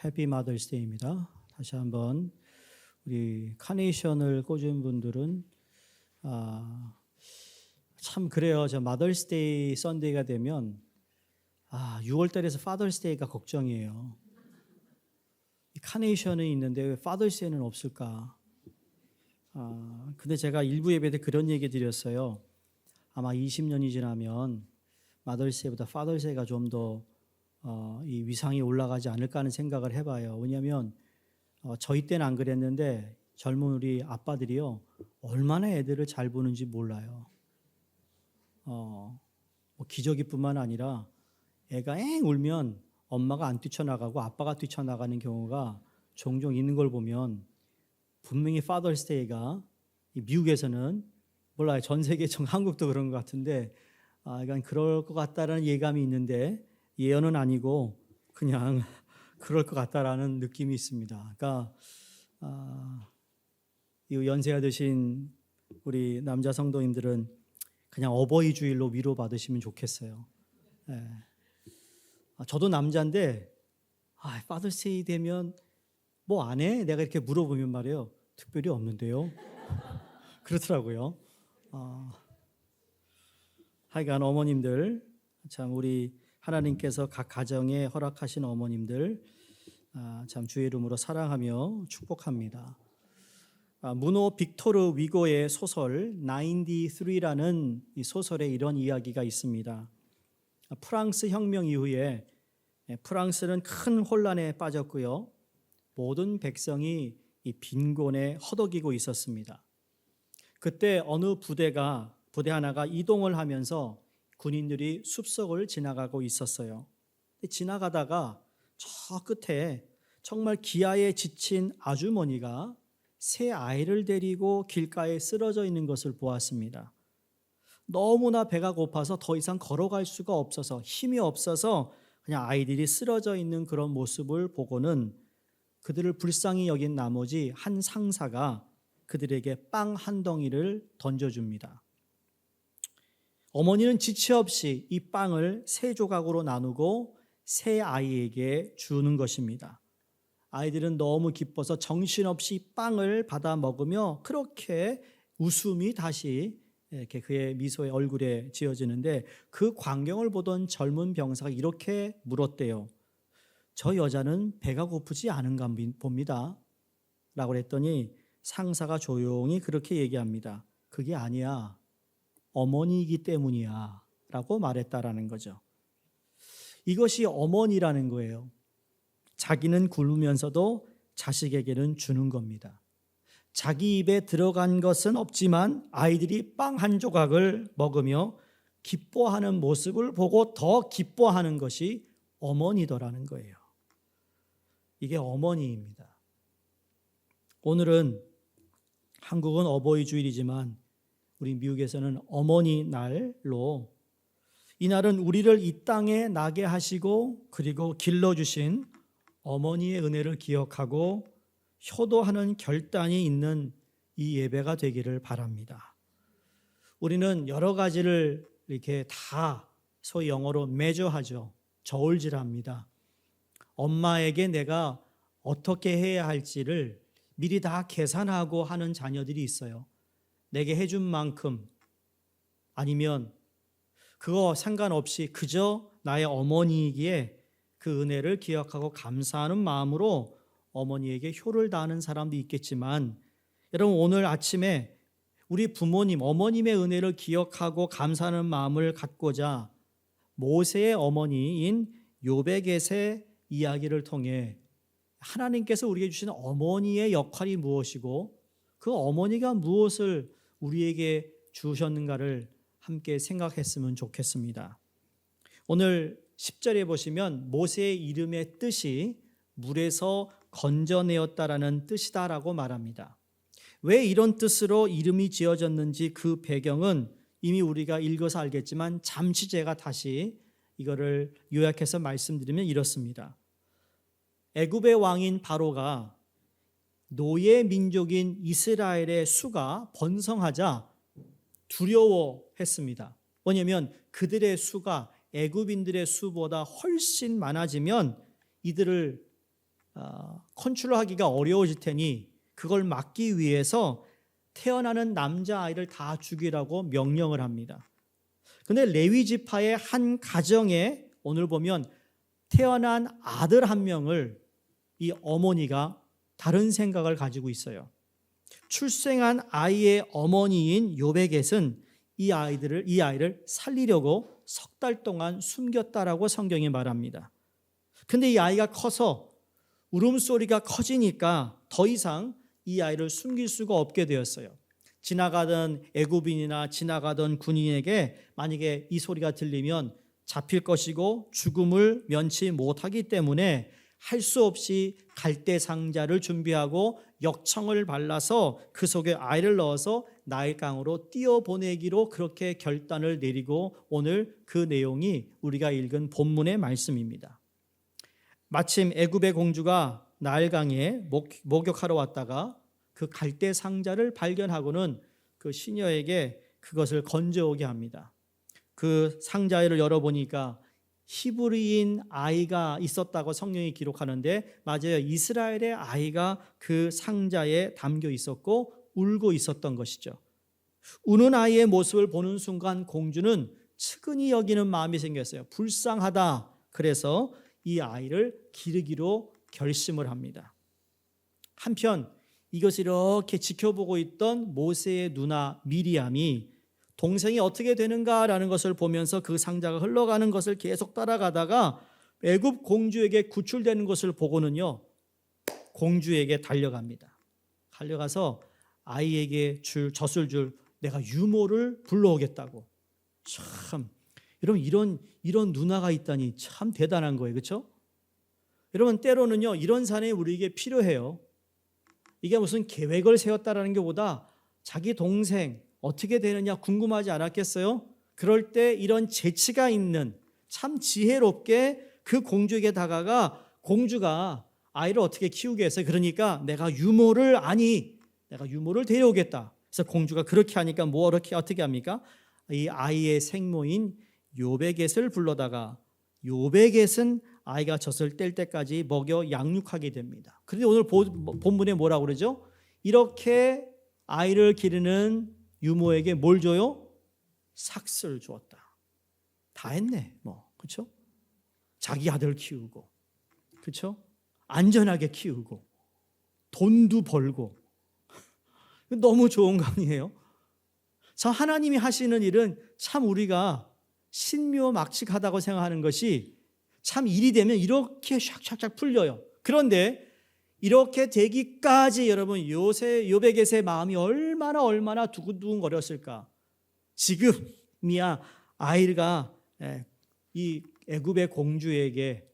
해피 마더스데이입니다. 다시 한번 우리 카네이션을 꽂은 분들은 참 그래요. 저 마더스데이 썬데이가 되면 6월달에서 파더스데이가 걱정이에요. 카네이션은 있는데 왜 파더스데이는 없을까? 근데 제가 일부 예배 때 그런 얘기 드렸어요. 아마 20년이 지나면 마더스데이보다 파더스데이가 좀 더 이 위상이 올라가지 않을까 하는 생각을 해봐요. 왜냐하면 저희 때는 안 그랬는데 젊은 우리 아빠들이요 얼마나 애들을 잘 보는지 몰라요. 뭐 기저귀뿐만 아니라 애가 엥 울면 엄마가 안 뛰쳐나가고 아빠가 뛰쳐나가는 경우가 종종 있는 걸 보면 분명히 파더스데이가 미국에서는 몰라요. 전 세계 한국도 그런 것 같은데 약간 그럴 것 같다라는 예감이 있는데 예언은 아니고 그냥 그럴 것 같다라는 느낌이 있습니다. 그러니까 이 연세가 드신 우리 남자 성도님들은 그냥 어버이 주일로 위로 받으시면 좋겠어요. 네. 저도 남자인데 파더스데이 되면 뭐 안 해? 내가 이렇게 물어보면 말이에요. 특별히 없는데요. 그렇더라고요. 하여간 어머님들 참 우리 하나님께서 각 가정에 허락하신 어머님들 참 주의 이름으로 사랑하며 축복합니다. 문호 빅토르 위고의 소설 93라는 이 소설에 이런 이야기가 있습니다. 프랑스 혁명 이후에 프랑스는 큰 혼란에 빠졌고요. 모든 백성이 이 빈곤에 허덕이고 있었습니다. 그때 어느 부대 하나가 이동을 하면서 군인들이 숲속을 지나가고 있었어요. 지나가다가 저 끝에 정말 기아에 지친 아주머니가 새 아이를 데리고 길가에 쓰러져 있는 것을 보았습니다. 너무나 배가 고파서 더 이상 걸어갈 수가 없어서 힘이 없어서 그냥 아이들이 쓰러져 있는 그런 모습을 보고는 그들을 불쌍히 여긴 나머지 한 상사가 그들에게 빵 한 덩이를 던져줍니다. 어머니는 지체 없이 이 빵을 세 조각으로 나누고 새 아이에게 주는 것입니다. 아이들은 너무 기뻐서 정신없이 빵을 받아 먹으며 그렇게 웃음이 다시 이렇게 그의 미소의 얼굴에 지어지는데 그 광경을 보던 젊은 병사가 이렇게 물었대요. 저 여자는 배가 고프지 않은가 봅니다. 라고 했더니 상사가 조용히 그렇게 얘기합니다. 그게 아니야. 어머니이기 때문이야. 라고 말했다라는 거죠. 이것이 어머니라는 거예요. 자기는 굶으면서도 자식에게는 주는 겁니다. 자기 입에 들어간 것은 없지만 아이들이 빵 한 조각을 먹으며 기뻐하는 모습을 보고 더 기뻐하는 것이 어머니더라는 거예요. 이게 어머니입니다. 오늘은 한국은 어버이 주일이지만 우리 미국에서는 어머니 날로 이날은 우리를 이 땅에 나게 하시고 그리고 길러주신 어머니의 은혜를 기억하고 효도하는 결단이 있는 이 예배가 되기를 바랍니다. 우리는 여러 가지를 이렇게 다 소위 영어로 measure하죠. 저울질합니다. 엄마에게 내가 어떻게 해야 할지를 미리 다 계산하고 하는 자녀들이 있어요. 내게 해준 만큼 아니면 그거 상관없이 그저 나의 어머니이기에 그 은혜를 기억하고 감사하는 마음으로 어머니에게 효를 다하는 사람도 있겠지만 여러분 오늘 아침에 우리 부모님, 어머님의 은혜를 기억하고 감사하는 마음을 갖고자 모세의 어머니인 요베겟의 이야기를 통해 하나님께서 우리에게 주신 어머니의 역할이 무엇이고 그 어머니가 무엇을 우리에게 주셨는가를 함께 생각했으면 좋겠습니다. 오늘 10절에 보시면 모세의 이름의 뜻이 물에서 건져내었다라는 뜻이다라고 말합니다. 왜 이런 뜻으로 이름이 지어졌는지 그 배경은 이미 우리가 읽어서 알겠지만 잠시 제가 다시 이거를 요약해서 말씀드리면 이렇습니다. 애굽의 왕인 바로가 노예 민족인 이스라엘의 수가 번성하자 두려워했습니다. 왜냐하면 그들의 수가 애굽인들의 수보다 훨씬 많아지면 이들을 컨트롤하기가 어려워질 테니 그걸 막기 위해서 태어나는 남자아이를 다 죽이라고 명령을 합니다. 그런데 레위 지파의 한 가정에 오늘 보면 태어난 아들 한 명을 이 어머니가 다른 생각을 가지고 있어요. 출생한 아이의 어머니인 요베겟은 이 아이를 살리려고 석 달 동안 숨겼다라고 성경이 말합니다. 근데 이 아이가 커서 울음소리가 커지니까 더 이상 이 아이를 숨길 수가 없게 되었어요. 지나가던 애굽인이나 지나가던 군인에게 만약에 이 소리가 들리면 잡힐 것이고 죽음을 면치 못하기 때문에 할 수 없이 갈대 상자를 준비하고 역청을 발라서 그 속에 아이를 넣어서 나일강으로 띄어보내기로 그렇게 결단을 내리고 오늘 그 내용이 우리가 읽은 본문의 말씀입니다. 마침 애굽의 공주가 나일강에 목욕하러 왔다가 그 갈대 상자를 발견하고는 그 시녀에게 그것을 건져오게 합니다. 그 상자를 열어보니까 히브리인 아이가 있었다고 성경이 기록하는데 맞아요. 이스라엘의 아이가 그 상자에 담겨 있었고 울고 있었던 것이죠. 우는 아이의 모습을 보는 순간 공주는 측은히 여기는 마음이 생겼어요. 불쌍하다. 그래서 이 아이를 기르기로 결심을 합니다. 한편 이것을 이렇게 지켜보고 있던 모세의 누나 미리암이 동생이 어떻게 되는가라는 것을 보면서 그 상자가 흘러가는 것을 계속 따라가다가 애굽 공주에게 구출되는 것을 보고는요, 공주에게 달려갑니다. 달려가서 아이에게 젖을 줄 내가 유모를 불러오겠다고. 참, 여러분 이런 누나가 있다니 참 대단한 거예요, 그렇죠? 여러분 때로는요 이런 사람이 우리에게 필요해요. 이게 무슨 계획을 세웠다라는 것보다 자기 동생 어떻게 되느냐 궁금하지 않았겠어요? 그럴 때 이런 재치가 있는 참 지혜롭게 그 공주에게 다가가 공주가 아이를 어떻게 키우겠어요? 그러니까 내가 유모를 데려오겠다. 그래서 공주가 그렇게 하니까 어떻게 합니까? 이 아이의 생모인 요베겟을 불러다가 요베겟은 아이가 젖을 뗄 때까지 먹여 양육하게 됩니다. 그런데 오늘 본문에 뭐라고 그러죠? 이렇게 아이를 기르는 유모에게 뭘 줘요? 삭스를 주었다. 다 했네. 그렇죠? 자기 아들 키우고, 그렇죠? 안전하게 키우고, 돈도 벌고, 너무 좋은 거 아니에요? 참 하나님이 하시는 일은 참 우리가 신묘막측하다고 생각하는 것이 참 일이 되면 이렇게 샥샥샥 풀려요. 그런데 이렇게 되기까지 여러분 요베겟의 마음이 얼마나 두근두근거렸을까. 지금이야 아이가 이 애굽의 공주에게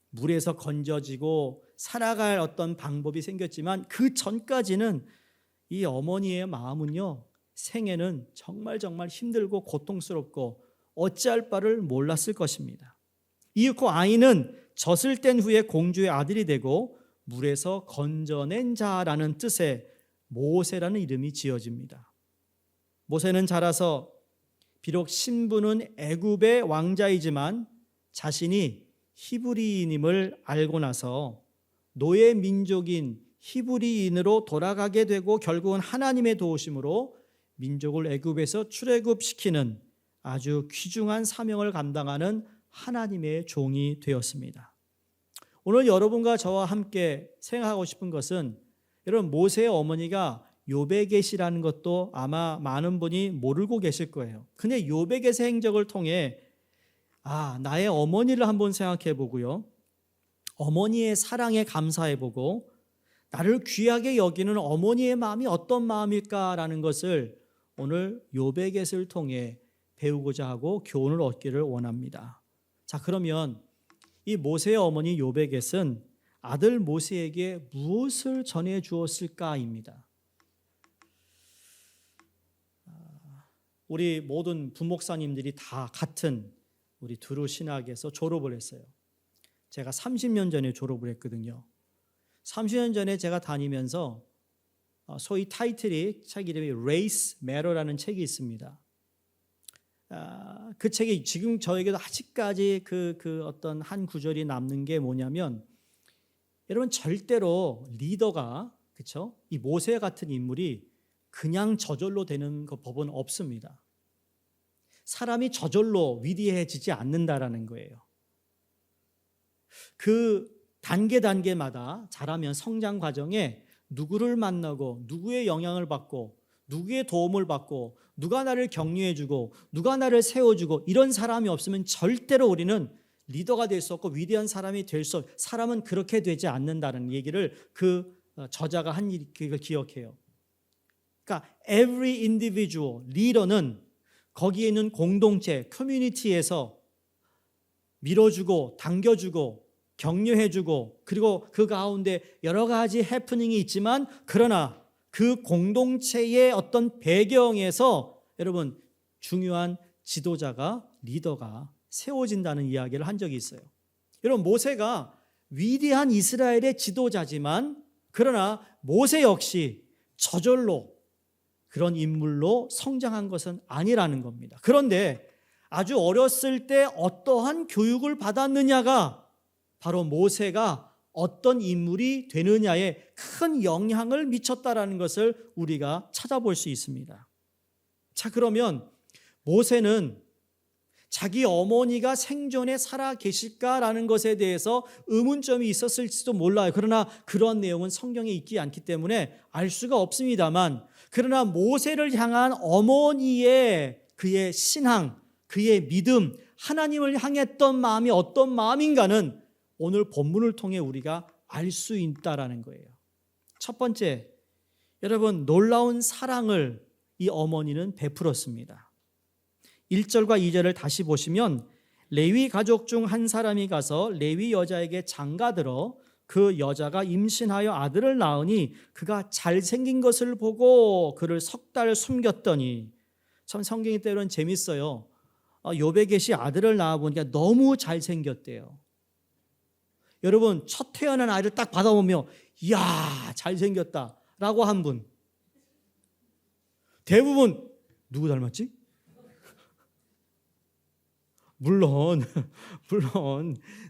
물에서 건져지고 살아갈 어떤 방법이 생겼지만 그 전까지는 이 어머니의 마음은요 생애는 정말 힘들고 고통스럽고 어찌할 바를 몰랐을 것입니다. 이윽고 아이는 젖을 뗀 후에 공주의 아들이 되고 물에서 건져낸 자라는 뜻의 모세라는 이름이 지어집니다. 모세는 자라서 비록 신분은 애굽의 왕자이지만 자신이 히브리인임을 알고 나서 노예 민족인 히브리인으로 돌아가게 되고 결국은 하나님의 도우심으로 민족을 애굽에서 출애굽시키는 아주 귀중한 사명을 감당하는 하나님의 종이 되었습니다. 오늘 여러분과 저와 함께 생각하고 싶은 것은 여러분 모세의 어머니가 요베겟이라는 것도 아마 많은 분이 모르고 계실 거예요. 근데 요베겟의 행적을 통해 나의 어머니를 한번 생각해 보고요. 어머니의 사랑에 감사해 보고 나를 귀하게 여기는 어머니의 마음이 어떤 마음일까라는 것을 오늘 요베겟을 통해 배우고자 하고 교훈을 얻기를 원합니다. 자, 그러면 이 모세의 어머니 요베겟은 아들 모세에게 무엇을 전해 주었을까입니다. 우리 모든 부목사님들이 다 같은 우리 두루 신학에서 졸업을 했어요. 제가 30년 전에 졸업을 했거든요. 30년 전에 제가 다니면서 소위 책 이름이 Race Matter라는 책이 있습니다. 그 책이 지금 저에게도 아직까지 그 어떤 한 구절이 남는 게 뭐냐면 여러분 절대로 리더가 그렇죠? 이 모세 같은 인물이 그냥 저절로 되는 그 법은 없습니다. 사람이 저절로 위대해지지 않는다라는 거예요. 그 단계마다 자라면 성장 과정에 누구를 만나고 누구의 영향을 받고 누구의 도움을 받고 누가 나를 격려해주고 누가 나를 세워주고 이런 사람이 없으면 절대로 우리는 리더가 될 수 없고 위대한 사람이 될 수 없고 사람은 그렇게 되지 않는다는 얘기를 그 저자가 한 걸 기억해요. 그러니까 every individual, 리더는 거기에 있는 공동체, 커뮤니티에서 밀어주고 당겨주고 격려해주고 그리고 그 가운데 여러 가지 해프닝이 있지만 그러나 그 공동체의 어떤 배경에서 여러분 중요한 지도자가 리더가 세워진다는 이야기를 한 적이 있어요. 여러분 모세가 위대한 이스라엘의 지도자지만 그러나 모세 역시 저절로 그런 인물로 성장한 것은 아니라는 겁니다. 그런데 아주 어렸을 때 어떠한 교육을 받았느냐가 바로 모세가 어떤 인물이 되느냐에 큰 영향을 미쳤다라는 것을 우리가 찾아볼 수 있습니다. 자, 그러면 모세는 자기 어머니가 생전에 살아 계실까라는 것에 대해서 의문점이 있었을지도 몰라요. 그러나 그런 내용은 성경에 있지 않기 때문에 알 수가 없습니다만 그러나 모세를 향한 어머니의 그의 신앙, 그의 믿음, 하나님을 향했던 마음이 어떤 마음인가는 오늘 본문을 통해 우리가 알 수 있다라는 거예요. 첫 번째, 여러분 놀라운 사랑을 이 어머니는 베풀었습니다. 1절과 2절을 다시 보시면 레위 가족 중 한 사람이 가서 레위 여자에게 장가들어 그 여자가 임신하여 아들을 낳으니 그가 잘생긴 것을 보고 그를 석 달 숨겼더니 참 성경이 때로는 재밌어요. 요베겟이 아들을 낳아보니까 너무 잘생겼대요. 여러분 첫 태어난 아이를 딱 받아보며 이야 잘생겼다 라고 한 분 대부분 누구 닮았지? 물론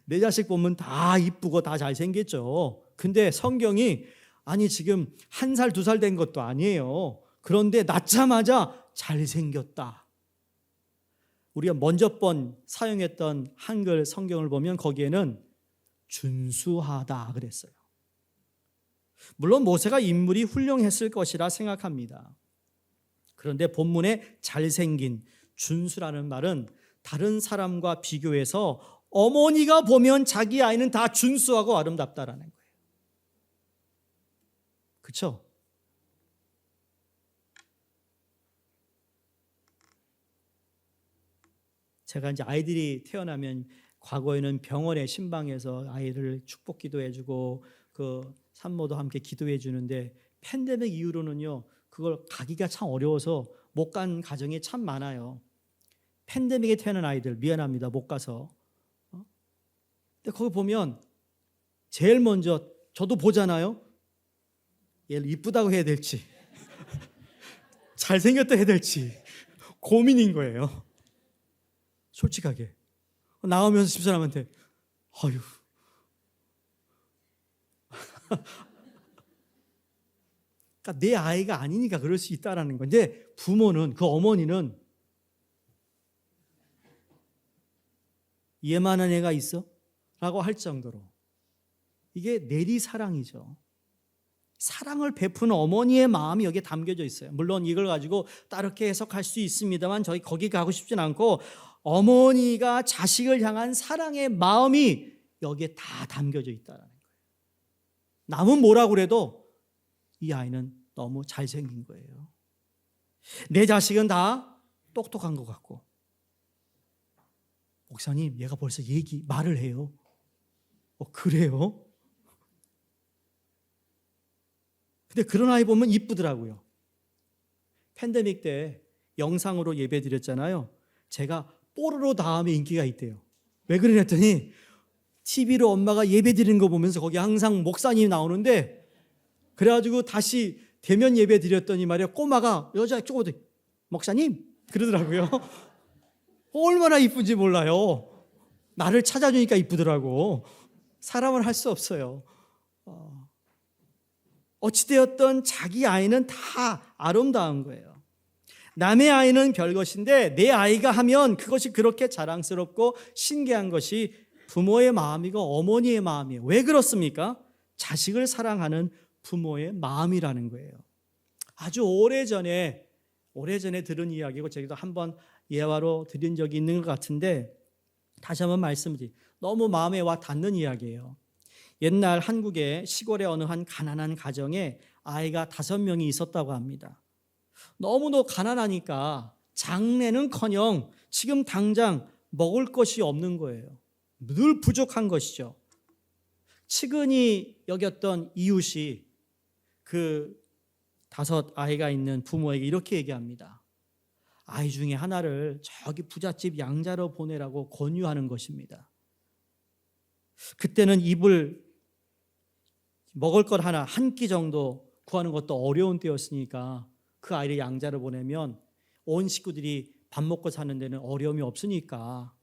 내 자식 보면 다 이쁘고 다 잘생겼죠. 근데 성경이 아니 지금 1살 2살 된 것도 아니에요. 그런데 낳자마자 잘생겼다. 우리가 먼저 번 사용했던 한글 성경을 보면 거기에는 준수하다 그랬어요. 물론 모세가 인물이 훌륭했을 것이라 생각합니다. 그런데 본문에 잘생긴, 준수라는 말은 다른 사람과 비교해서 어머니가 보면 자기 아이는 다 준수하고 아름답다라는 거예요. 그렇죠? 제가 이제 아이들이 태어나면 과거에는 병원의 신방에서 아이를 축복 기도해주고 그 산모도 함께 기도해 주는데 팬데믹 이후로는요 그걸 가기가 참 어려워서 못 간 가정이 참 많아요. 팬데믹에 태어난 아이들 미안합니다 못 가서. 근데 거기 보면 제일 먼저 저도 보잖아요. 얘를 이쁘다고 해야 될지 잘생겼다 해야 될지 고민인 거예요. 솔직하게 나오면서 집사람한테 아유 그러니까 내 아이가 아니니까 그럴 수 있다라는 건데 부모는 그 어머니는 얘만한 애가 있어? 라고 할 정도로 이게 내리사랑이죠. 사랑을 베푸는 어머니의 마음이 여기에 담겨져 있어요. 물론 이걸 가지고 다르게 해석할 수 있습니다만 저희 거기 가고 싶진 않고 어머니가 자식을 향한 사랑의 마음이 여기에 다 담겨져 있다는 거예요. 남은 뭐라고 그래도 이 아이는 너무 잘생긴 거예요. 내 자식은 다 똑똑한 것 같고 목사님 얘가 벌써 말을 해요. 그래요? 근데 그런 아이 보면 이쁘더라고요. 팬데믹 때 영상으로 예배 드렸잖아요. 제가 뽀로로 다음에 인기가 있대요. 왜 그러랬더니 TV로 엄마가 예배 드리는 거 보면서 거기 항상 목사님이 나오는데 그래가지고 다시 대면 예배 드렸더니 말이야 꼬마가 여자 쪼고도 목사님 그러더라고요. 얼마나 이쁜지 몰라요. 나를 찾아주니까 이쁘더라고. 사람을 할 수 없어요. 어찌되었던 자기 아이는 다 아름다운 거예요. 남의 아이는 별것인데 내 아이가 하면 그것이 그렇게 자랑스럽고 신기한 것이 부모의 마음이고 어머니의 마음이에요. 왜 그렇습니까? 자식을 사랑하는 부모의 마음이라는 거예요. 아주 오래전에 들은 이야기고 저희도 한번 예화로 드린 적이 있는 것 같은데 다시 한번 말씀드리 너무 마음에 와 닿는 이야기예요. 옛날 한국의 시골의 어느 한 가난한 가정에 아이가 5명이 있었다고 합니다. 너무도 가난하니까 장래는커녕 지금 당장 먹을 것이 없는 거예요. 늘 부족한 것이죠. 측은히 여겼던 이웃이 그 5 아이가 있는 부모에게 이렇게 얘기합니다. 아이 중에 하나를 저기 부잣집 양자로 보내라고 권유하는 것입니다. 그때는 먹을 것 하나 한 끼 정도 구하는 것도 어려운 때였으니까 그 아이를 양자로 보내면 온 식구들이 밥 먹고 사는 데는 어려움이 없으니까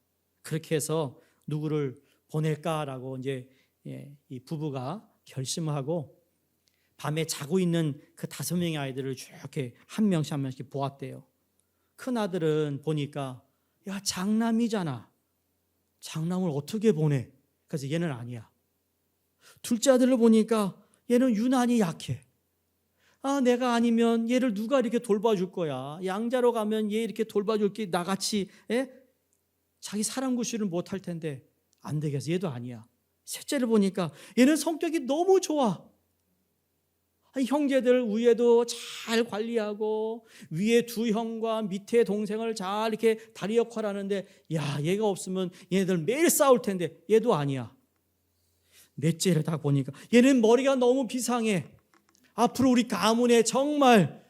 그렇게 해서 누구를 보낼까라고 이제 이 부부가 결심하고 밤에 자고 있는 그 5명의 아이들을 이렇게 한 명씩 보았대요. 큰 아들은 보니까 야 장남이잖아. 장남을 어떻게 보내? 그래서 얘는 아니야. 둘째 아들을 보니까 얘는 유난히 약해. 내가 아니면 얘를 누가 이렇게 돌봐줄 거야. 양자로 가면 얘 이렇게 돌봐줄 게 나같이 자기 사람 구실을 못할 텐데 안 되겠어. 얘도 아니야. 셋째를 보니까 얘는 성격이 너무 좋아. 형제들 위에도 잘 관리하고 위에 2 형과 밑에 동생을 잘 이렇게 다리 역할을 하는데 야 얘가 없으면 얘네들 매일 싸울 텐데 얘도 아니야. 넷째를 딱 보니까 얘는 머리가 너무 비상해. 앞으로 우리 가문에 정말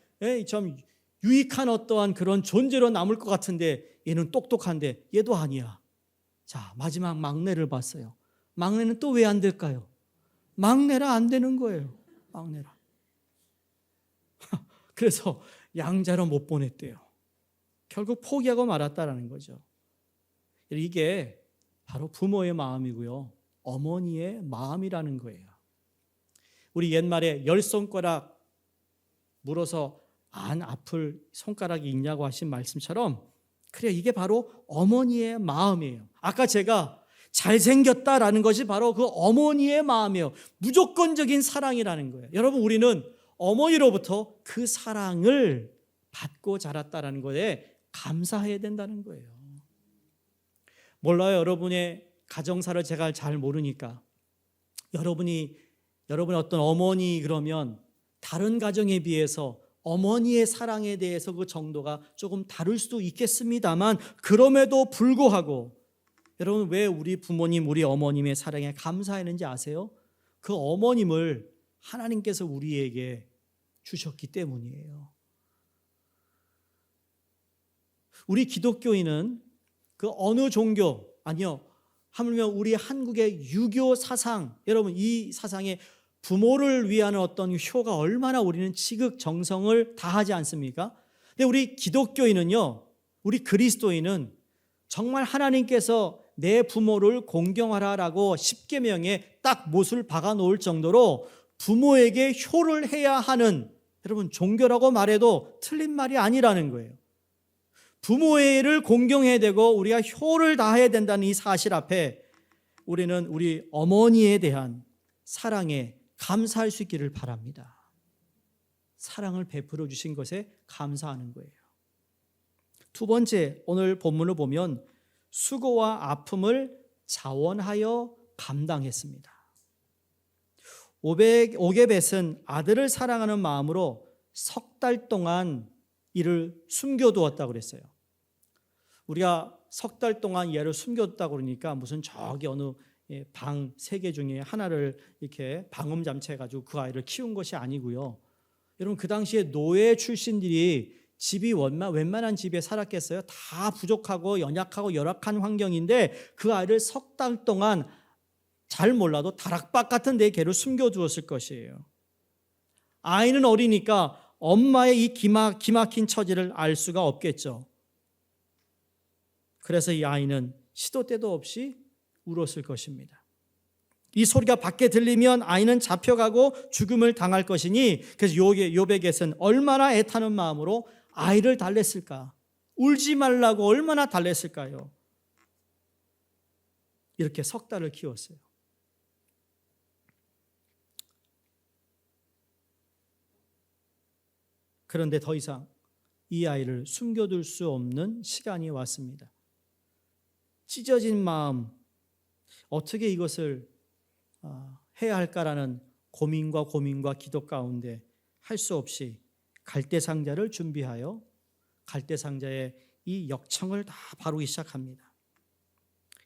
좀 유익한 어떠한 그런 존재로 남을 것 같은데 얘는 똑똑한데 얘도 아니야. 자 마지막 막내를 봤어요. 막내는 또 왜 안 될까요? 막내라 안 되는 거예요. 막내라. 그래서 양자로 못 보냈대요. 결국 포기하고 말았다라는 거죠. 이게 바로 부모의 마음이고요. 어머니의 마음이라는 거예요. 우리 옛말에 10손가락 물어서 안 아플 손가락이 있냐고 하신 말씀처럼 그래 이게 바로 어머니의 마음이에요. 아까 제가 잘생겼다라는 것이 바로 그 어머니의 마음이에요. 무조건적인 사랑이라는 거예요. 여러분 우리는 어머니로부터 그 사랑을 받고 자랐다는 거에 감사해야 된다는 거예요. 몰라요. 여러분의 가정사를 제가 잘 모르니까 여러분의 어떤 어머니 그러면 다른 가정에 비해서 어머니의 사랑에 대해서 그 정도가 조금 다를 수도 있겠습니다만 그럼에도 불구하고 여러분 왜 우리 부모님, 우리 어머님의 사랑에 감사했는지 아세요? 그 어머님을 하나님께서 우리에게 주셨기 때문이에요. 우리 기독교인은 그 어느 종교 아니요 하물며 우리 한국의 유교 사상 여러분 이 사상에 부모를 위한 어떤 효가 얼마나 우리는 지극정성을 다하지 않습니까? 근데 우리 기독교인은요 우리 그리스도인은 정말 하나님께서 내 부모를 공경하라라고 10계명에 딱 못을 박아 놓을 정도로 부모에게 효를 해야 하는 여러분 종교라고 말해도 틀린 말이 아니라는 거예요. 부모를 공경해야 되고 우리가 효를 다해야 된다는 이 사실 앞에 우리는 우리 어머니에 대한 사랑에 감사할 수 있기를 바랍니다. 사랑을 베풀어 주신 것에 감사하는 거예요. 2번째 오늘 본문을 보면 수고와 아픔을 자원하여 감당했습니다. 오게벳은 아들을 사랑하는 마음으로 3달 동안 이를 숨겨두었다고 그랬어요. 우리가 3달 동안 얘를 숨겼다고 그러니까 무슨 저기 어느 방 3개 중에 하나를 이렇게 방음 잠체해가지고 그 아이를 키운 것이 아니고요. 여러분 그 당시에 노예 출신들이 집이 웬만한 집에 살았겠어요? 다 부족하고 연약하고 열악한 환경인데 그 아이를 3달 동안 잘 몰라도 다락방 같은 데에 걔를 숨겨두었을 것이에요. 아이는 어리니까 엄마의 이 기막힌 처지를 알 수가 없겠죠. 그래서 이 아이는 시도 때도 없이 울었을 것입니다. 이 소리가 밖에 들리면 아이는 잡혀가고 죽음을 당할 것이니, 그래서 요백에서는 얼마나 애타는 마음으로 아이를 달랬을까? 울지 말라고 얼마나 달랬을까요? 이렇게 석 달을 키웠어요. 그런데 더 이상 이 아이를 숨겨둘 수 없는 시간이 왔습니다. 찢어진 마음, 어떻게 이것을 해야 할까라는 고민과 기도 가운데 할 수 없이 갈대상자를 준비하여 갈대상자에 이 역청을 다 바르기 시작합니다.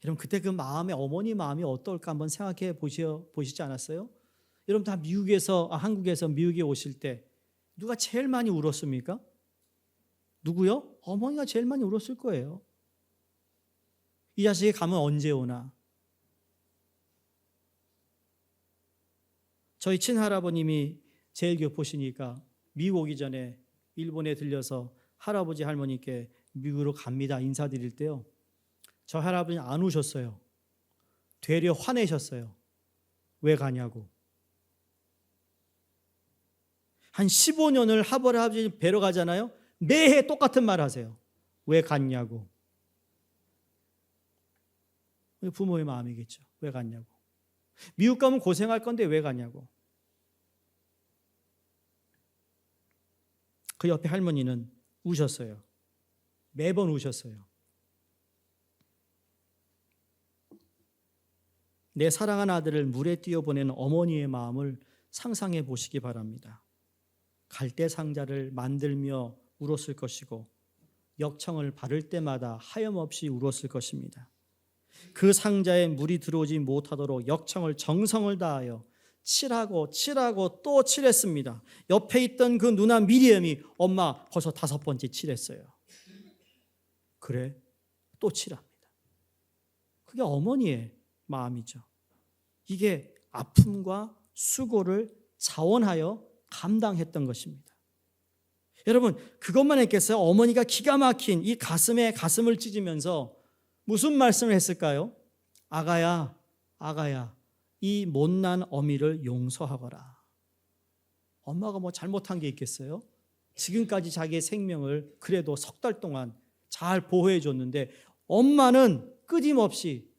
여러분, 그때 그 마음에, 어머니 마음이 어떨까 한번 생각해 보시지 않았어요? 여러분, 다 한국에서 미국에 오실 때 누가 제일 많이 울었습니까? 누구요? 어머니가 제일 많이 울었을 거예요. 이 자식이 가면 언제 오나? 저희 친할아버님이 제일 교포시니까 미국 오기 전에 일본에 들려서 할아버지 할머니께 미국으로 갑니다 인사드릴 때요, 저 할아버지 안 우셨어요. 되려 화내셨어요. 왜 가냐고. 한 15년을 할아버지 뵈러 가잖아요. 매해 똑같은 말 하세요. 왜 갔냐고. 부모의 마음이겠죠. 왜 갔냐고. 미국 가면 고생할 건데 왜 가냐고. 그 옆에 할머니는 우셨어요. 매번 우셨어요. 내 사랑한 아들을 물에 띄워보내는 어머니의 마음을 상상해 보시기 바랍니다. 갈대상자를 만들며 울었을 것이고 역청을 바를 때마다 하염없이 울었을 것입니다. 그 상자에 물이 들어오지 못하도록 역청을 정성을 다하여 칠하고 또 칠했습니다. 옆에 있던 그 누나 미리엄이 엄마 벌써 5번째 칠했어요. 그래? 또 칠합니다. 그게 어머니의 마음이죠. 이게 아픔과 수고를 자원하여 감당했던 것입니다. 여러분, 그것만 했겠어요? 어머니가 기가 막힌 이 가슴을 찢으면서 무슨 말씀을 했을까요? 아가야, 이 못난 어미를 용서하거라. 엄마가 뭐 잘못한 게 있겠어요? 지금까지 자기의 생명을 그래도 3달 동안 잘 보호해 줬는데 엄마는 끊임없이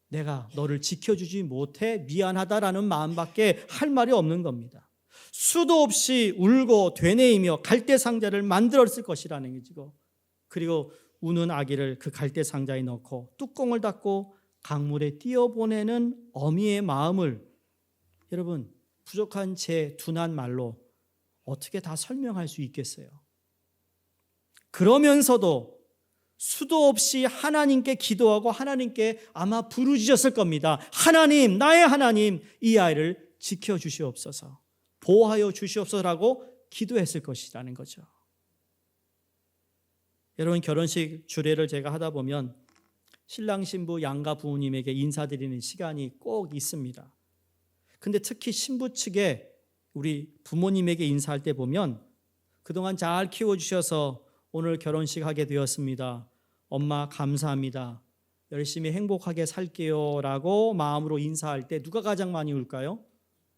내가 너를 지켜주지 못해 미안하다라는 마음밖에 할 말이 없는 겁니다. 수도 없이 울고 되뇌이며 갈대상자를 만들었을 것이라는 거죠. 그리고 우는 아기를 그 갈대상자에 넣고 뚜껑을 닫고 강물에 띄어보내는 어미의 마음을 여러분, 부족한 제 둔한 말로 어떻게 다 설명할 수 있겠어요? 그러면서도 수도 없이 하나님께 기도하고 하나님께 아마 부르짖었을 겁니다. 하나님, 나의 하나님, 이 아이를 지켜주시옵소서, 보호하여 주시옵소서라고 기도했을 것이라는 거죠. 여러분, 결혼식 주례를 제가 하다 보면 신랑 신부 양가 부모님에게 인사드리는 시간이 꼭 있습니다. 근데 특히 신부 측에 우리 부모님에게 인사할 때 보면 그동안 잘 키워주셔서 오늘 결혼식 하게 되었습니다. 엄마 감사합니다. 열심히 행복하게 살게요 라고 마음으로 인사할 때 누가 가장 많이 울까요?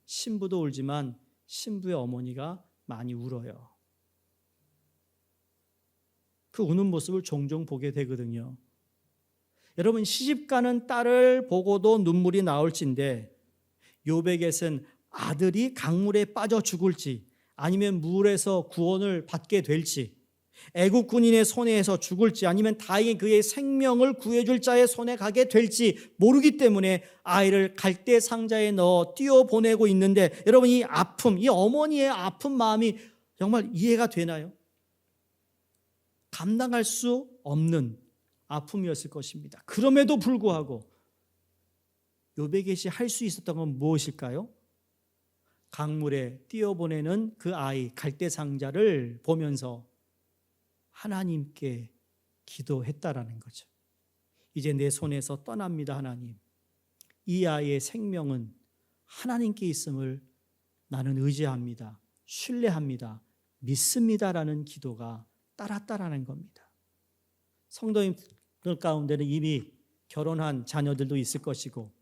신부도 울지만 신부의 어머니가 많이 울어요. 그 우는 모습을 종종 보게 되거든요. 여러분, 시집가는 딸을 보고도 눈물이 나올진데 욥에게는 아들이 강물에 빠져 죽을지 아니면 물에서 구원을 받게 될지, 애국 군인의 손에서 죽을지 아니면 다행히 그의 생명을 구해줄 자의 손에 가게 될지 모르기 때문에 아이를 갈대 상자에 넣어 띄워보내고 있는데, 여러분, 이 아픔, 이 어머니의 아픈 마음이 정말 이해가 되나요? 감당할 수 없는 아픔이었을 것입니다. 그럼에도 불구하고 욥에게 할 수 있었던 건 무엇일까요? 강물에 띄어보내는 그 아이 갈대상자를 보면서 하나님께 기도했다라는 거죠. 이제 내 손에서 떠납니다, 하나님. 이 아이의 생명은 하나님께 있음을 나는 의지합니다, 신뢰합니다, 믿습니다라는 기도가 따랐다라는 겁니다. 성도님들 가운데는 이미 결혼한 자녀들도 있을 것이고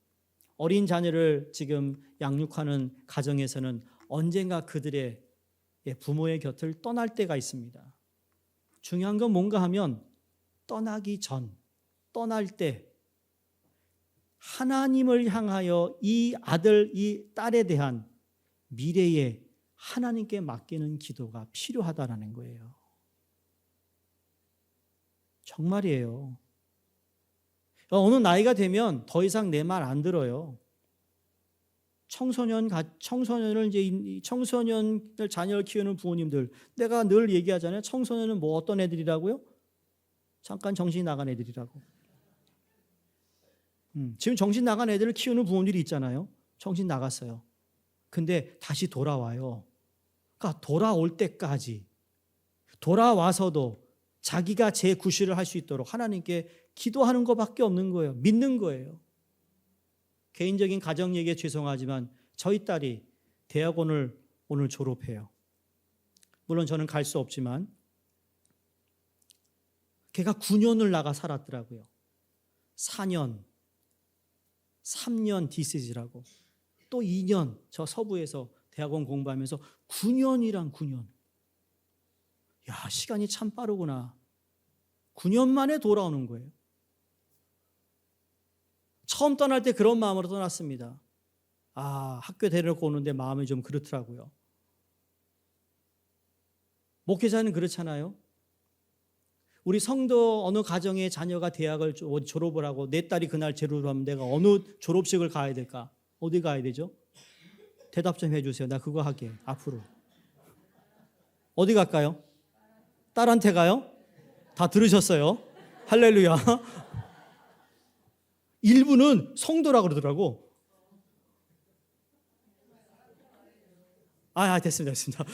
어린 자녀를 지금 양육하는 가정에서는 언젠가 그들의 부모의 곁을 떠날 때가 있습니다. 중요한 건 뭔가 하면 떠나기 전, 떠날 때 하나님을 향하여 이 아들, 이 딸에 대한 미래에 하나님께 맡기는 기도가 필요하다라는 거예요. 정말이에요. 어느 나이가 되면 더 이상 내 말 안 들어요. 청소년을 자녀를 키우는 부모님들, 내가 늘 얘기하잖아요. 청소년은 뭐 어떤 애들이라고요? 잠깐 정신이 나간 애들이라고. 지금 정신 나간 애들을 키우는 부모님들이 있잖아요. 정신 나갔어요. 근데 다시 돌아와요. 그러니까 돌아올 때까지, 돌아와서도 자기가 재구실을 할 수 있도록 하나님께 기도하는 것밖에 없는 거예요. 믿는 거예요. 개인적인 가정 얘기에 죄송하지만 저희 딸이 대학원을 오늘 졸업해요. 물론 저는 갈 수 없지만 걔가 9년을 나가 살았더라고요. 4년, 3년 DCS라고 또 2년 저 서부에서 대학원 공부하면서 9년이란 9년. 야, 시간이 참 빠르구나. 9년 만에 돌아오는 거예요. 처음 떠날 때 그런 마음으로 떠났습니다. 아, 학교 데려놓고 오는데 마음이 좀 그렇더라고요. 목회자는 그렇잖아요. 우리 성도 어느 가정의 자녀가 대학을 졸업을 하고 내 딸이 그날 졸업하면 내가 어느 졸업식을 가야 될까? 어디 가야 되죠? 대답 좀 해주세요. 나 그거 할게. 앞으로. 어디 갈까요? 딸한테 가요? 다 들으셨어요? 할렐루야. 일부는 성도라고 그러더라고. 됐습니다.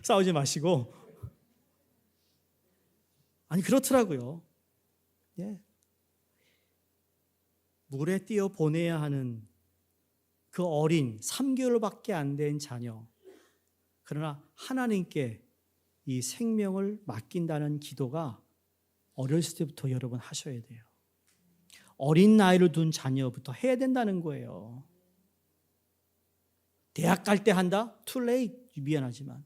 싸우지 마시고. 아니, 그렇더라고요. 예. 물에 띄어 보내야 하는 그 어린 3개월밖에 안 된 자녀. 그러나 하나님께 이 생명을 맡긴다는 기도가 어렸을 때부터 여러분 하셔야 돼요. 어린 나이를 둔 자녀부터 해야 된다는 거예요. 대학 갈 때 한다? Too late. 미안하지만.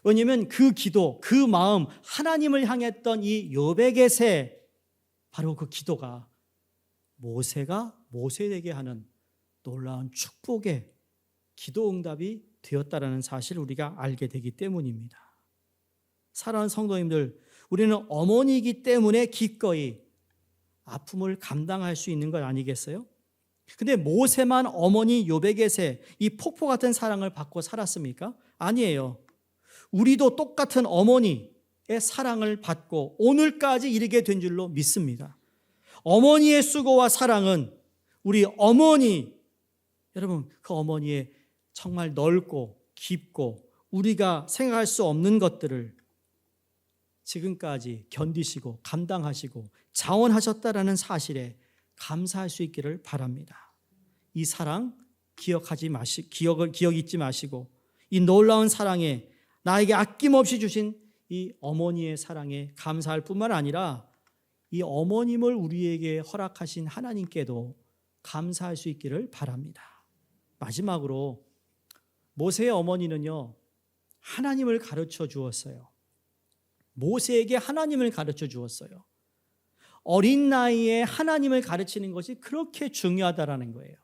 왜냐하면 그 기도, 그 마음, 하나님을 향했던 이 요백의 바로 그 기도가 모세가 모세에게 하는 놀라운 축복의 기도 응답이 되었다라는 사실을 우리가 알게 되기 때문입니다. 사랑하는 성도님들, 우리는 어머니이기 때문에 기꺼이 아픔을 감당할 수 있는 것 아니겠어요? 근데 모세만 어머니 요백의 이 폭포 같은 사랑을 받고 살았습니까? 아니에요. 우리도 똑같은 어머니의 사랑을 받고 오늘까지 이르게 된 줄로 믿습니다. 어머니의 수고와 사랑은 우리 어머니, 여러분 그 어머니의 정말 넓고 깊고 우리가 생각할 수 없는 것들을 지금까지 견디시고 감당하시고 자원하셨다라는 사실에 감사할 수 있기를 바랍니다. 이 사랑 기억 잊지 마시고 이 놀라운 사랑에 나에게 아낌없이 주신 이 어머니의 사랑에 감사할 뿐만 아니라 이 어머님을 우리에게 허락하신 하나님께도 감사할 수 있기를 바랍니다. 마지막으로 모세의 어머니는요, 하나님을 가르쳐 주었어요. 모세에게 하나님을 가르쳐 주었어요. 어린 나이에 하나님을 가르치는 것이 그렇게 중요하다라는 거예요.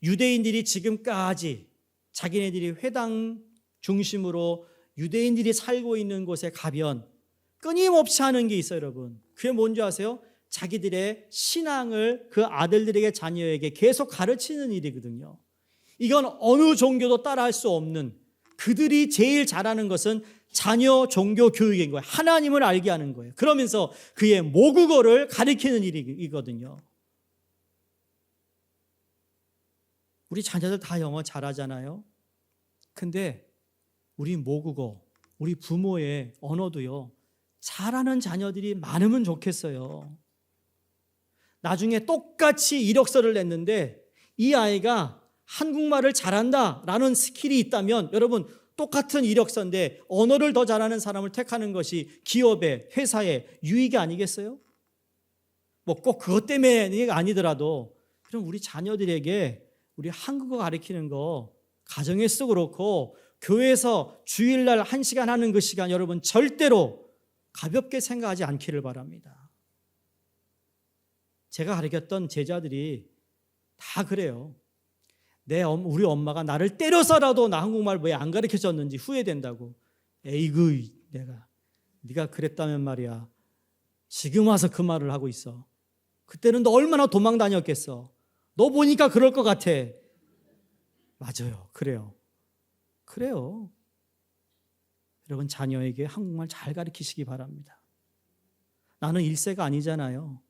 유대인들이 지금까지 자기네들이 회당 중심으로 유대인들이 살고 있는 곳에 가면 끊임없이 하는 게 있어요, 여러분. 그게 뭔지 아세요? 자기들의 신앙을 그 아들들에게 자녀에게 계속 가르치는 일이거든요. 이건 어느 종교도 따라할 수 없는, 그들이 제일 잘하는 것은 자녀 종교 교육인 거예요. 하나님을 알게 하는 거예요. 그러면서 그의 모국어를 가르치는 일이거든요. 우리 자녀들 다 영어 잘하잖아요. 근데 우리 모국어, 우리 부모의 언어도요, 잘하는 자녀들이 많으면 좋겠어요. 나중에 똑같이 이력서를 냈는데 이 아이가 한국말을 잘한다라는 스킬이 있다면 여러분 똑같은 이력서인데 언어를 더 잘하는 사람을 택하는 것이 기업의 회사의 유익이 아니겠어요? 뭐 꼭 그것 때문에 아니더라도 그럼 우리 자녀들에게 우리 한국어 가르치는 거 가정에서도 그렇고 교회에서 주일날 1시간 하는 그 시간 여러분 절대로 가볍게 생각하지 않기를 바랍니다. 제가 가르쳤던 제자들이 다 그래요. 우리 엄마가 나를 때려서라도 나 한국말 왜 안 가르쳐줬는지 후회된다고. 에이그 네가 그랬다면 말이야. 지금 와서 그 말을 하고 있어. 그때는 너 얼마나 도망 다녔겠어. 너 보니까 그럴 것 같아. 맞아요. 그래요. 여러분 자녀에게 한국말 잘 가르치시기 바랍니다. 나는 1세가 아니잖아요.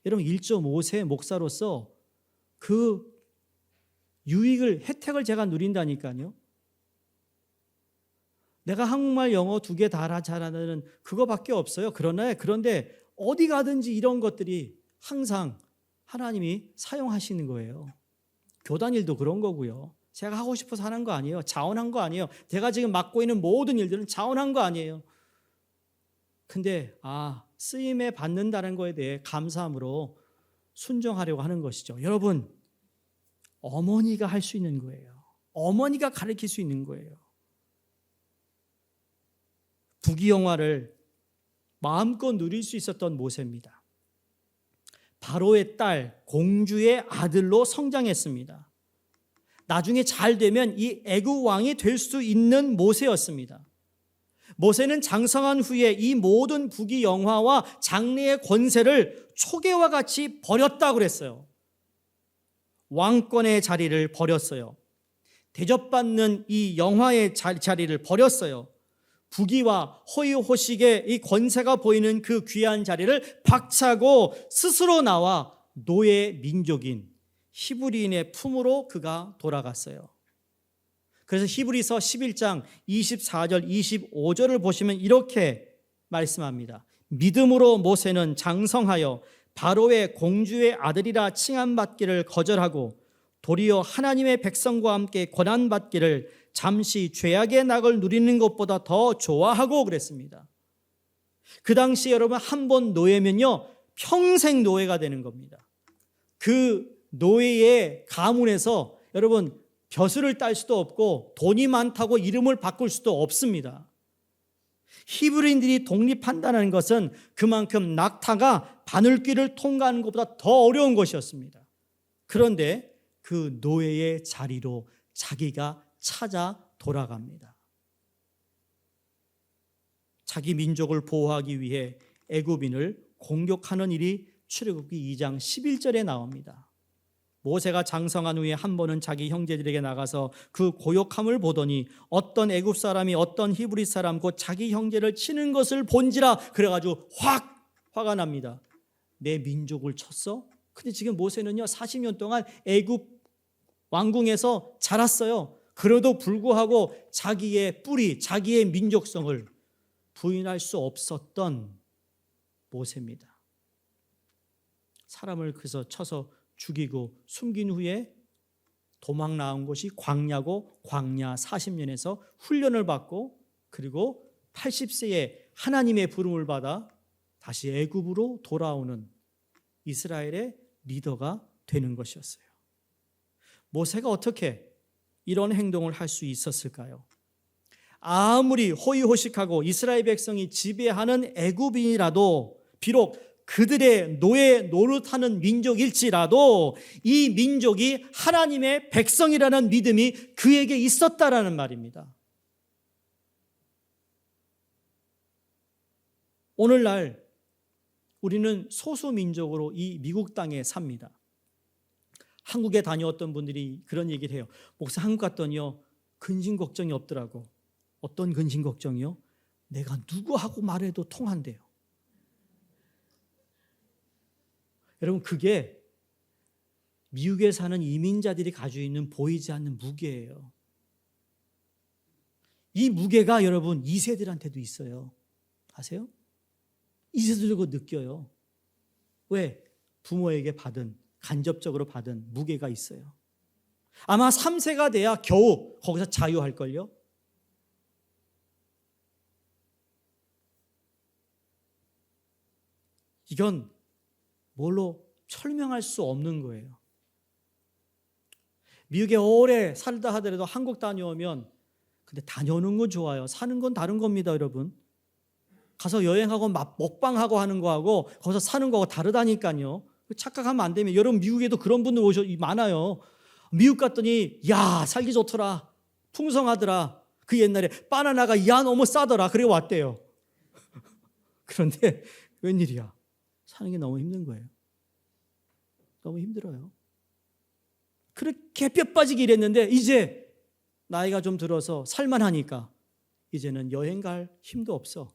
여러분 1.5세 목사로서 그 혜택을 제가 누린다니까요. 내가 한국말, 영어 2개 다 잘하는 그거밖에 없어요. 그런데 어디 가든지 이런 것들이 항상 하나님이 사용하시는 거예요. 교단 일도 그런 거고요. 제가 하고 싶어서 하는 거 아니에요. 자원한 거 아니에요. 제가 지금 맡고 있는 모든 일들은 자원한 거 아니에요. 근데 쓰임에 받는다는 거에 대해 감사함으로 순종하려고 하는 것이죠. 여러분, 어머니가 할 수 있는 거예요. 어머니가 가르칠 수 있는 거예요. 부귀영화를 마음껏 누릴 수 있었던 모세입니다. 바로의 딸, 공주의 아들로 성장했습니다. 나중에 잘 되면 이 애굽 왕이 될 수 있는 모세였습니다. 모세는 장성한 후에 이 모든 부귀영화와 장래의 권세를 초계와 같이 버렸다고 그랬어요. 왕권의 자리를 버렸어요. 대접받는 이 영화의 자리를 버렸어요. 부귀와 허위호식의 이 권세가 보이는 그 귀한 자리를 박차고 스스로 나와 노예 민족인 히브리인의 품으로 그가 돌아갔어요. 그래서 히브리서 11장 24절 25절을 보시면 이렇게 말씀합니다. 믿음으로 모세는 장성하여 바로의 공주의 아들이라 칭함받기를 거절하고 도리어 하나님의 백성과 함께 고난받기를 잠시 죄악의 낙을 누리는 것보다 더 좋아하고 그랬습니다. 그 당시 여러분 한 번 노예면요 평생 노예가 되는 겁니다. 그 노예의 가문에서 여러분 벼슬을 딸 수도 없고 돈이 많다고 이름을 바꿀 수도 없습니다. 히브리인들이 독립한다는 것은 그만큼 낙타가 바늘길을 통과하는 것보다 더 어려운 것이었습니다. 그런데 그 노예의 자리로 자기가 찾아 돌아갑니다. 자기 민족을 보호하기 위해 애굽인을 공격하는 일이 출애굽기 2장 11절에 나옵니다. 모세가 장성한 후에 한 번은 자기 형제들에게 나가서 그 고욕함을 보더니 어떤 애굽 사람이 어떤 히브리 사람 곧 자기 형제를 치는 것을 본지라 그래가지고 화가 납니다. 내 민족을 쳤어? 근데 지금 모세는요 40년 동안 애굽 왕궁에서 자랐어요. 그래도 불구하고 자기의 뿌리, 자기의 민족성을 부인할 수 없었던 모세입니다. 사람을 그래서 쳐서 죽이고 숨긴 후에 도망 나온 곳이 광야고 광야 40년에서 훈련을 받고 그리고 80세에 하나님의 부름을 받아 다시 애굽으로 돌아오는 이스라엘의 리더가 되는 것이었어요. 모세가 어떻게 이런 행동을 할 수 있었을까요? 아무리 호의호식하고 이스라엘 백성이 지배하는 애굽인이라도 비록 그들의 노예 노릇하는 민족일지라도 이 민족이 하나님의 백성이라는 믿음이 그에게 있었다라는 말입니다. 오늘날 우리는 소수민족으로 이 미국 땅에 삽니다. 한국에 다녀왔던 분들이 그런 얘기를 해요. 목사 한국 갔더니요 근심 걱정이 없더라고. 어떤 근심 걱정이요? 내가 누구하고 말해도 통한대요. 여러분 그게 미국에 사는 이민자들이 가지고 있는 보이지 않는 무게예요. 이 무게가 여러분 2세들한테도 있어요. 아세요? 2세들도 느껴요. 왜? 부모에게 간접적으로 받은 무게가 있어요. 아마 3세가 돼야 겨우 거기서 자유할걸요. 이건 뭘로 설명할 수 없는 거예요. 미국에 오래 살다 하더라도 한국 다녀오면, 근데 다녀오는 건 좋아요. 사는 건 다른 겁니다, 여러분. 가서 여행하고 먹방하고 하는 거하고 거기서 사는 거하고 다르다니까요. 착각하면 안 되면, 여러분 미국에도 그런 분들 많아요. 미국 갔더니 야 살기 좋더라, 풍성하더라, 그 옛날에 바나나가 야 너무 싸더라, 그래 왔대요. 그런데 웬일이야, 사는 게 너무 힘든 거예요. 너무 힘들어요. 그렇게 뼈 빠지게 일했는데 이제 나이가 좀 들어서 살만하니까 이제는 여행 갈 힘도 없어.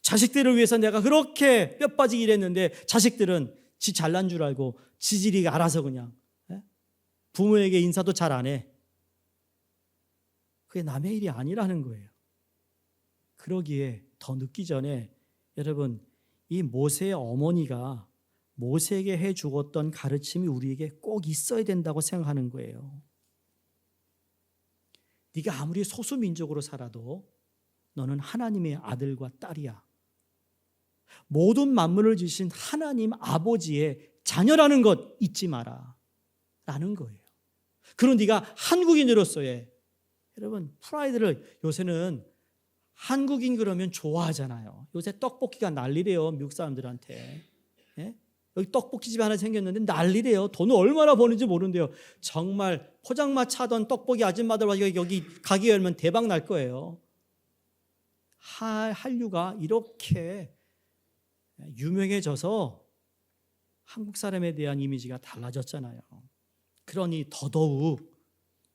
자식들을 위해서 내가 그렇게 뼈 빠지게 일했는데 자식들은 지 잘난 줄 알고 지질이 알아서 그냥 부모에게 인사도 잘 안 해. 그게 남의 일이 아니라는 거예요. 그러기에 더 늦기 전에 여러분, 이 모세의 어머니가 모세에게 해 주었던 가르침이 우리에게 꼭 있어야 된다고 생각하는 거예요. 네가 아무리 소수민족으로 살아도 너는 하나님의 아들과 딸이야. 모든 만물을 지으신 하나님 아버지의 자녀라는 것 잊지 마라 라는 거예요. 그런 네가 한국인으로서의, 여러분 프라이드를, 요새는 한국인 그러면 좋아하잖아요. 요새 떡볶이가 난리래요, 미국 사람들한테. 예? 여기 떡볶이집 하나 생겼는데 난리래요. 돈을 얼마나 버는지 모르는데요. 정말 포장마차 하던 떡볶이 아줌마들 여기 가게 열면 대박 날 거예요. 한류가 이렇게 유명해져서 한국 사람에 대한 이미지가 달라졌잖아요. 그러니 더더욱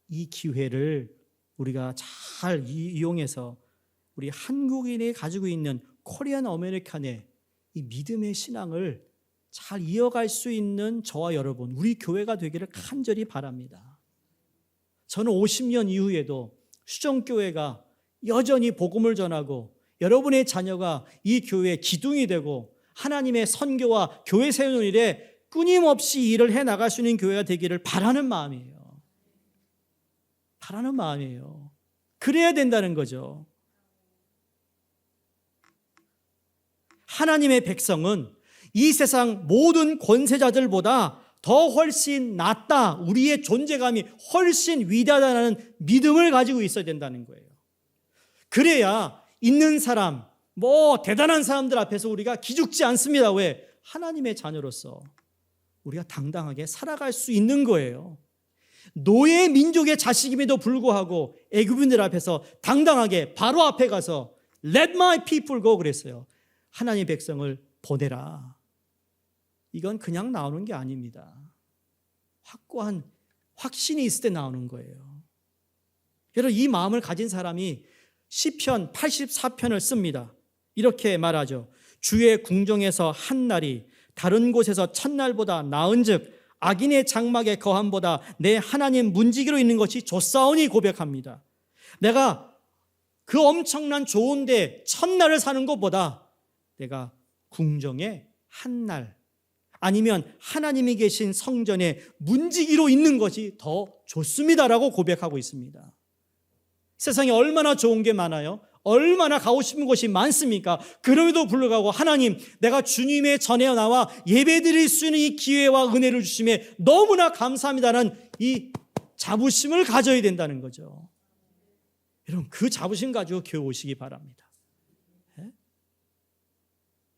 이 기회를 우리가 잘 이용해서 우리 한국인이 가지고 있는 코리안 아메리칸의 이 믿음의 신앙을 잘 이어갈 수 있는 저와 여러분, 우리 교회가 되기를 간절히 바랍니다. 저는 50년 이후에도 수정교회가 여전히 복음을 전하고 여러분의 자녀가 이 교회의 기둥이 되고 하나님의 선교와 교회 세우는 일에 끊임없이 일을 해나갈 수 있는 교회가 되기를 바라는 마음이에요. 바라는 마음이에요. 그래야 된다는 거죠. 하나님의 백성은 이 세상 모든 권세자들보다 더 훨씬 낫다, 우리의 존재감이 훨씬 위대하다는 믿음을 가지고 있어야 된다는 거예요. 그래야 있는 사람, 대단한 사람들 앞에서 우리가 기죽지 않습니다. 왜? 하나님의 자녀로서 우리가 당당하게 살아갈 수 있는 거예요. 노예 민족의 자식임에도 불구하고 애굽인들 앞에서 당당하게 바로 앞에 가서 Let my people go 그랬어요. 하나님의 백성을 보내라. 이건 그냥 나오는 게 아닙니다. 확고한 확신이 있을 때 나오는 거예요. 여러분, 이 마음을 가진 사람이 시편 84편을 씁니다. 이렇게 말하죠. 주의 궁정에서 한 날이 다른 곳에서 첫날보다 나은즉 악인의 장막의 거함보다 내 하나님 문지기로 있는 것이 좋사오니 고백합니다. 내가 그 엄청난 좋은데 첫날을 사는 것보다 내가 궁정에 한 날, 아니면 하나님이 계신 성전에 문지기로 있는 것이 더 좋습니다라고 고백하고 있습니다. 세상에 얼마나 좋은 게 많아요. 얼마나 가고 싶은 곳이 많습니까? 그럼에도 불구하고 하나님, 내가 주님의 전에 나와 예배드릴 수 있는 이 기회와 은혜를 주심에 너무나 감사합니다라는 이 자부심을 가져야 된다는 거죠. 여러분, 그 자부심 가지고 교회 오시기 바랍니다.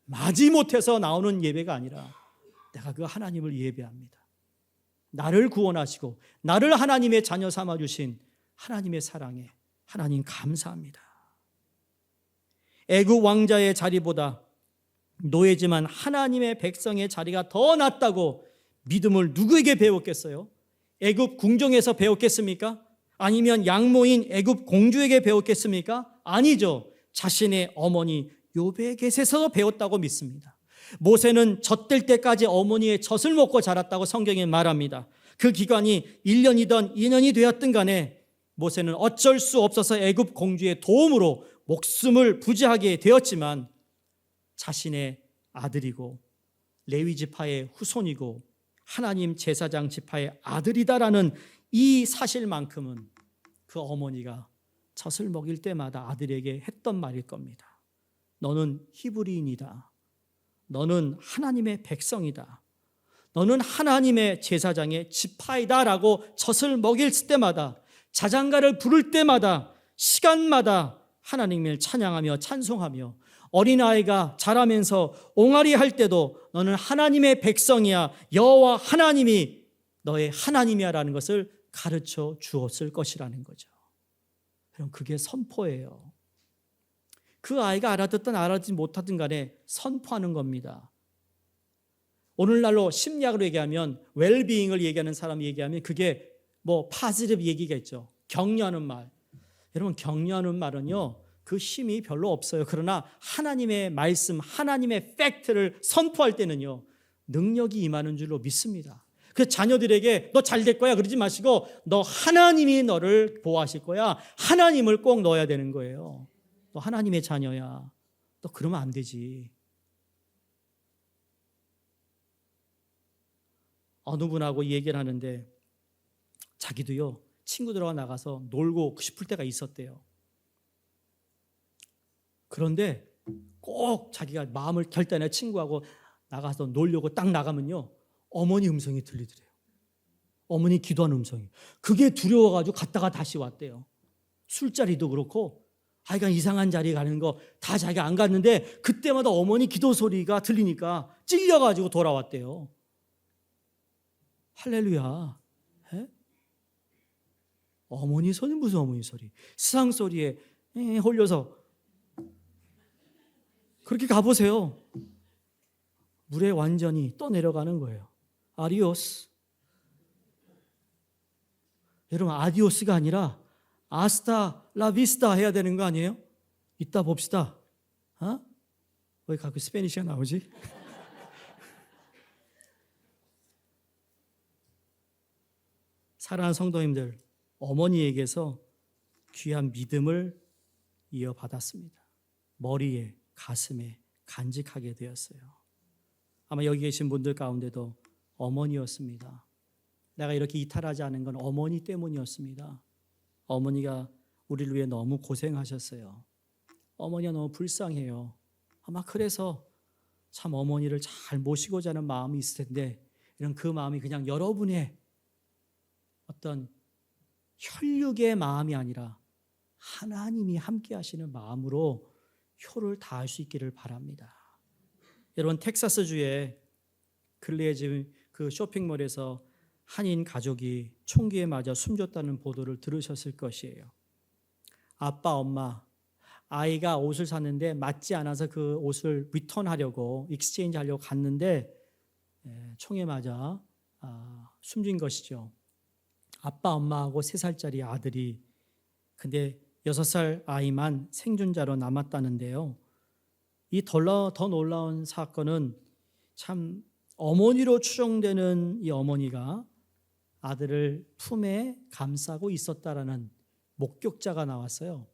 마지못해서 나오는 예배가 아니라 내가 그 하나님을 예배합니다. 나를 구원하시고 나를 하나님의 자녀 삼아주신 하나님의 사랑에 하나님 감사합니다. 애굽 왕자의 자리보다 노예지만 하나님의 백성의 자리가 더 낫다고 믿음을 누구에게 배웠겠어요? 애굽 궁정에서 배웠겠습니까? 아니면 양모인 애굽 공주에게 배웠겠습니까? 아니죠. 자신의 어머니 요베겟에서 배웠다고 믿습니다. 모세는 젖될 때까지 어머니의 젖을 먹고 자랐다고 성경에 말합니다. 그 기간이 1년이든 2년이 되었든 간에 모세는 어쩔 수 없어서 애굽 공주의 도움으로 목숨을 부지하게 되었지만 자신의 아들이고 레위 지파의 후손이고 하나님 제사장 지파의 아들이다라는 이 사실만큼은 그 어머니가 젖을 먹일 때마다 아들에게 했던 말일 겁니다. 너는 히브리인이다. 너는 하나님의 백성이다. 너는 하나님의 제사장의 지파이다라고 젖을 먹일 때마다, 자장가를 부를 때마다, 시간마다 하나님을 찬양하며 찬송하며, 어린아이가 자라면서 옹알이 할 때도 너는 하나님의 백성이야, 여호와 하나님이 너의 하나님이야 라는 것을 가르쳐 주었을 것이라는 거죠. 그럼 그게 선포예요. 그 아이가 알아듣든 알아듣지 못하든 간에 선포하는 겁니다. 오늘날로 심리학으로 얘기하면, 웰비잉을 얘기하는 사람이 얘기하면 그게 파지티브 얘기가 있죠. 격려하는 말. 여러분, 격려하는 말은요, 그 힘이 별로 없어요. 그러나 하나님의 말씀, 하나님의 팩트를 선포할 때는요, 능력이 임하는 줄로 믿습니다. 그 자녀들에게 너 잘 될 거야 그러지 마시고, 너 하나님이 너를 보호하실 거야. 하나님을 꼭 넣어야 되는 거예요. 너 하나님의 자녀야. 너 그러면 안 되지. 어느 분하고 얘기를 하는데, 자기도요, 친구들하고 나가서 놀고 싶을 때가 있었대요. 그런데 꼭 자기가 마음을 결단해 친구하고 나가서 놀려고 딱 나가면요, 어머니 음성이 들리더래요. 어머니 기도하는 음성이. 그게 두려워가지고 갔다가 다시 왔대요. 술자리도 그렇고 아이가 이상한 자리에 가는 거 다 자기가 안 갔는데 그때마다 어머니 기도 소리가 들리니까 찔려가지고 돌아왔대요. 할렐루야. 에? 어머니 소리 무슨 어머니 소리? 세상 소리에 홀려서 그렇게 가보세요. 물에 완전히 떠내려가는 거예요. 아디오스. 여러분, 아디오스가 아니라 아스타 라비스타 해야 되는 거 아니에요? 이따 봅시다. 왜 가끔 스페니쉬가 나오지? 사랑하는 성도님들, 어머니에게서 귀한 믿음을 이어받았습니다. 머리에, 가슴에 간직하게 되었어요. 아마 여기 계신 분들 가운데도 어머니였습니다. 내가 이렇게 이탈하지 않은 건 어머니 때문이었습니다. 어머니가 우리를 위해 너무 고생하셨어요. 어머니가 너무 불쌍해요. 아마 그래서 참 어머니를 잘 모시고자 하는 마음이 있을 텐데, 이런 그 마음이 그냥 여러분의 어떤 혈육의 마음이 아니라 하나님이 함께 하시는 마음으로 효를 다할 수 있기를 바랍니다. 여러분, 텍사스주에 근래에 지금 그 쇼핑몰에서 한인 가족이 총기에 맞아 숨졌다는 보도를 들으셨을 것이에요. 아빠, 엄마, 아이가 옷을 샀는데 맞지 않아서 그 옷을 리턴하려고, 익스체인지 하려고 갔는데 총에 맞아 숨진 것이죠. 아빠, 엄마하고 3살짜리 아들이. 근데 6살 아이만 생존자로 남았다는데요. 이 더 놀라운 사건은 참 어머니로 추정되는 이 어머니가 아들을 품에 감싸고 있었다라는 목격자가 나왔어요.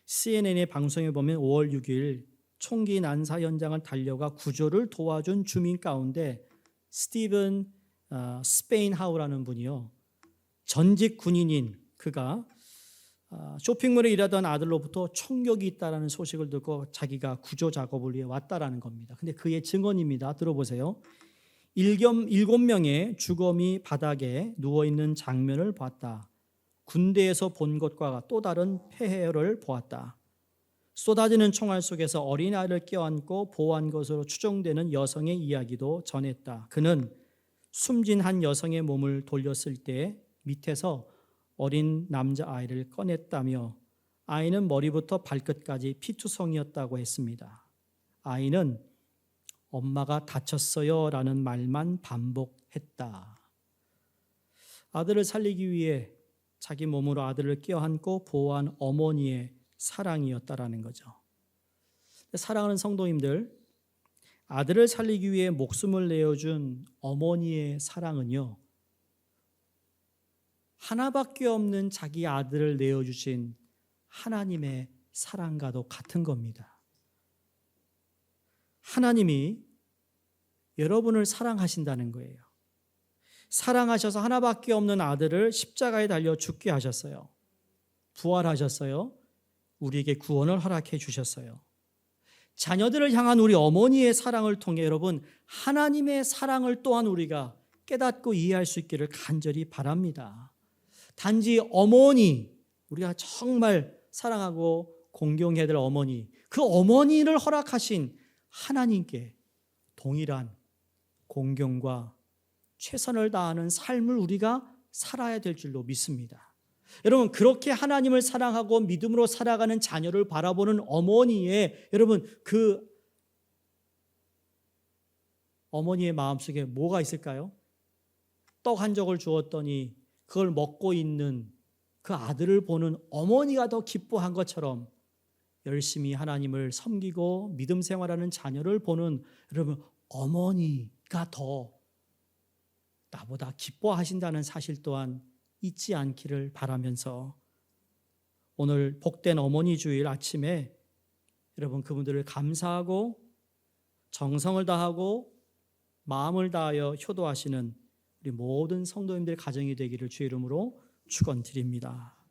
CNN의 방송에 보면 5월 6일 총기 난사 현장을 달려가 구조를 도와준 주민 가운데 스티븐 스페인하우라는 분이요, 전직 군인인 그가 쇼핑몰에 일하던 아들로부터 총격이 있다는 소식을 듣고 자기가 구조 작업을 위해 왔다라는 겁니다. 근데 그의 증언입니다. 들어보세요. 7명의 주검이 바닥에 누워있는 장면을 봤다. 군대에서 본 것과 또 다른 폐해를 보았다. 쏟아지는 총알 속에서 어린아이를 껴안고 보호한 것으로 추정되는 여성의 이야기도 전했다. 그는 숨진 한 여성의 몸을 돌렸을 때 밑에서 어린 남자아이를 꺼냈다며, 아이는 머리부터 발끝까지 피투성이었다고 했습니다. 아이는 엄마가 다쳤어요 라는 말만 반복했다. 아들을 살리기 위해 자기 몸으로 아들을 껴안고 보호한 어머니의 사랑이었다라는 거죠. 사랑하는 성도님들, 아들을 살리기 위해 목숨을 내어준 어머니의 사랑은요, 하나밖에 없는 자기 아들을 내어주신 하나님의 사랑과도 같은 겁니다. 하나님이 여러분을 사랑하신다는 거예요. 사랑하셔서 하나밖에 없는 아들을 십자가에 달려 죽게 하셨어요. 부활하셨어요. 우리에게 구원을 허락해 주셨어요. 자녀들을 향한 우리 어머니의 사랑을 통해 여러분 하나님의 사랑을 또한 우리가 깨닫고 이해할 수 있기를 간절히 바랍니다. 단지 어머니, 우리가 정말 사랑하고 공경해야 될 어머니, 그 어머니를 허락하신 하나님께 동일한 공경과 최선을 다하는 삶을 우리가 살아야 될 줄로 믿습니다. 여러분, 그렇게 하나님을 사랑하고 믿음으로 살아가는 자녀를 바라보는 어머니의 여러분 그 어머니의 마음속에 뭐가 있을까요? 떡 한 족을 주었더니 그걸 먹고 있는 그 아들을 보는 어머니가 더 기뻐한 것처럼 열심히 하나님을 섬기고 믿음 생활하는 자녀를 보는 여러분 어머니가 더 나보다 기뻐하신다는 사실 또한 잊지 않기를 바라면서 오늘 복된 어머니 주일 아침에 여러분 그분들을 감사하고 정성을 다하고 마음을 다하여 효도하시는 우리 모든 성도님들 가정이 되기를 주의 이름으로 축원드립니다.